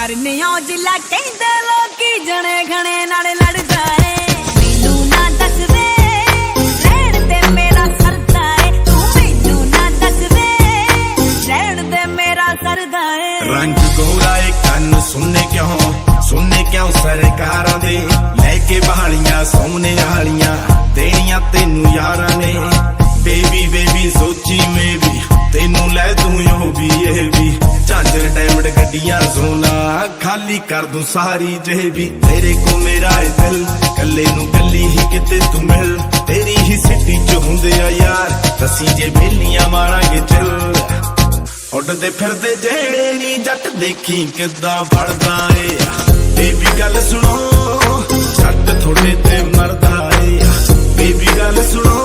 करने जिला कहते लोकी जने घने नाल लड़दा है मैनू ना दस वे रहन दे मेरा सरदा है तू मैनू ना दस वे रहन दे मेरा सरदा है रंग गोरा कन सुनने क्यों सरकारां दे लेके बहालियां सोने वालियां देनियां तेनू यारां ने बेबी बेबी सोची में भी तेनू लै दूं यो भी ये भी झांझर डायमंड गड्डियां सोना खाली कर दूं सारी जेबी तेरे को मेरा है दिल कल्ले नू कल्ली ही किते तू मिल तेरी ही सिटी च हुंदे आ यार दसी जे बेलियां मारांगे चल उड़दे फिरदे जेड़े नी जट देखी किद्दां फड़दा ए बेबी गल सुनो जट थोड़े ते मरदा ए बेबी गल सुनो